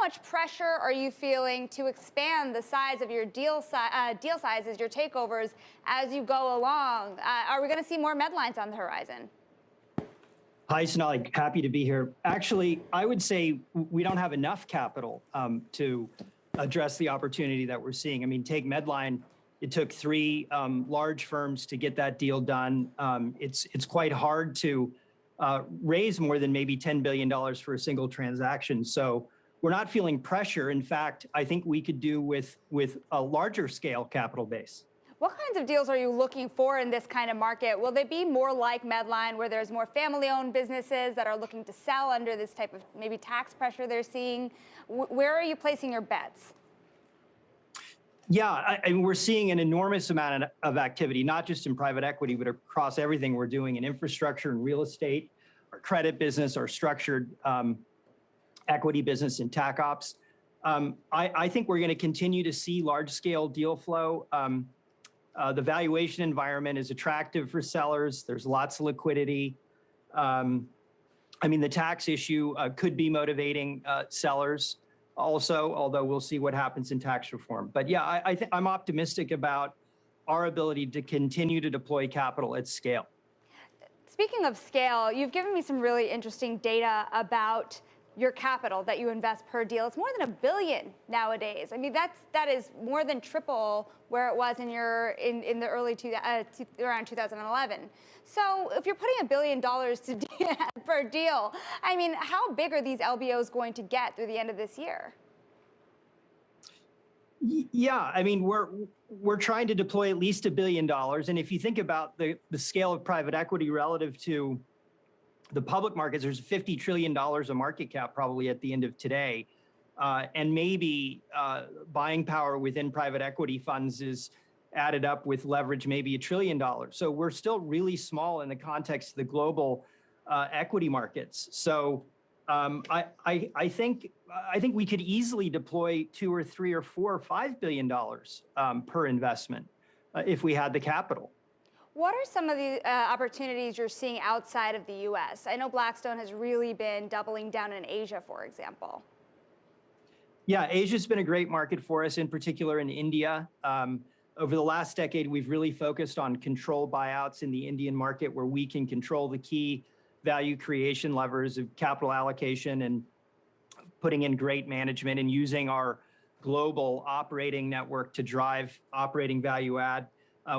much pressure are you feeling to expand the size of your deal sizes, your takeovers, as you go along? Are we going to see more Medlines on the horizon? Hi, Sonali. Happy to be here. Actually, I would say we don't have enough capital to address the opportunity that we're seeing. I mean, take Medline. It took three large firms to get that deal done. It's quite hard to raise more than maybe $10 billion for a single transaction. So we're not feeling pressure. In fact, I think we could do with a larger scale capital base. What kinds of deals are you looking for in this kind of market? Will they be more like Medline, where there's more family-owned businesses that are looking to sell under this type of maybe tax pressure they're seeing? Where are you placing your bets? Yeah, we're seeing an enormous amount of activity, not just in private equity, but across everything we're doing in infrastructure and real estate, our credit business, our structured equity business, and tac ops. I think we're going to continue to see large-scale deal flow. The valuation environment is attractive for sellers. There's lots of liquidity. I mean, the tax issue could be motivating sellers also, although we'll see what happens in tax reform. But yeah, I'm optimistic about our ability to continue to deploy capital at scale. Speaking of scale, you've given me some really interesting data about your capital that you invest per deal. It's more than $1 billion nowadays. I mean, that is more than triple where it was in the early around 2011. So if you're putting $1 billion per deal, I mean, how big are these LBOs going to get through the end of this year? Yeah, I mean, we're trying to deploy at least $1 billion. And if you think about the scale of private equity relative to the public markets, there's $50 trillion of market cap probably at the end of today. And maybe buying power within private equity funds is added up with leverage, maybe $1 trillion. So we're still really small in the context of the global equity markets. So I think we could easily deploy $2 or $3 or $4 or $5 billion per investment if we had the capital. What are some of the opportunities you're seeing outside of the U.S.? I know Blackstone has really been doubling down in Asia, for example. Yeah, Asia's been a great market for us, in particular in India. Over the last decade, we've really focused on control buyouts in the Indian market, where we can control the key value creation levers of capital allocation and putting in great management and using our global operating network to drive operating value add.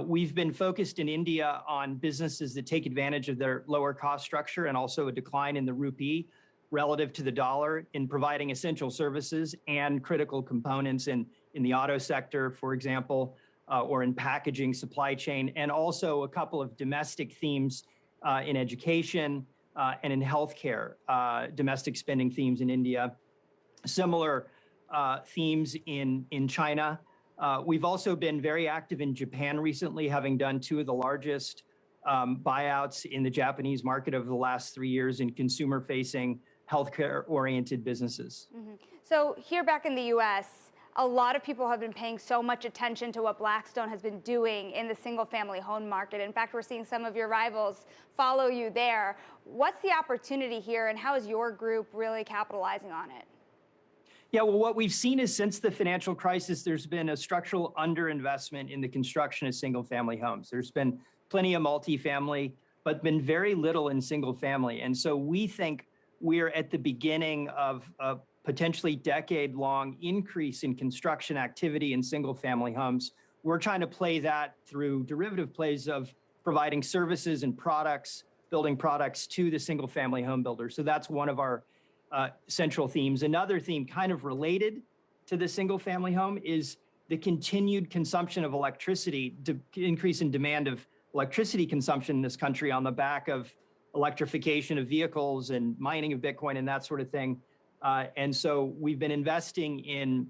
We've been focused in India on businesses that take advantage of their lower cost structure and also a decline in the rupee relative to the dollar in providing essential services and critical components in the auto sector, for example, or in packaging, supply chain, and also a couple of domestic themes in education and in healthcare, domestic spending themes in India, similar themes in China. We've also been very active in Japan recently, having done two of the largest buyouts in the Japanese market over the last 3 years in consumer-facing, healthcare-oriented businesses. Mm-hmm. So here back in the U.S., a lot of people have been paying so much attention to what Blackstone has been doing in the single-family home market. In fact, we're seeing some of your rivals follow you there. What's the opportunity here, and how is your group really capitalizing on it? Yeah, well, what we've seen is since the financial crisis, there's been a structural underinvestment in the construction of single-family homes. There's been plenty of multifamily, but been very little in single-family. And so we think we're at the beginning of a potentially decade-long increase in construction activity in single-family homes. We're trying to play that through derivative plays of providing services and products, building products to the single-family home builders. So that's one of our central themes. Another theme kind of related to the single family home is the continued consumption of electricity, increase in demand of electricity consumption in this country on the back of electrification of vehicles and mining of Bitcoin and that sort of thing. And so we've been investing in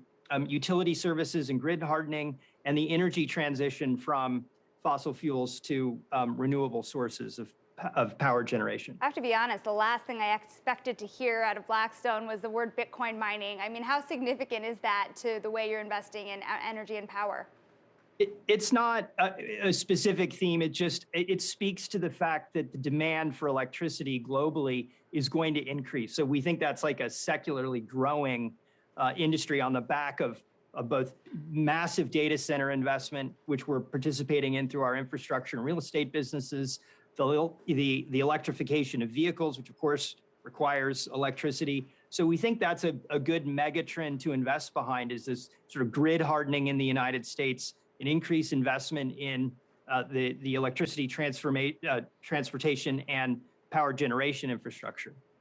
utility services and grid hardening and the energy transition from fossil fuels to renewable sources of power generation. I have to be honest, the last thing I expected to hear out of Blackstone was the word Bitcoin mining. I mean, how significant is that to the way you're investing in energy and power? It's not a specific theme. It speaks to the fact that the demand for electricity globally is going to increase. So we think that's like a secularly growing industry on the back of both massive data center investment, which we're participating in through our infrastructure and real estate businesses, the electrification of vehicles, which of course requires electricity. So we think that's a good mega trend to invest behind, is this sort of grid hardening in the United States, an increased investment in the electricity transportation and power generation infrastructure.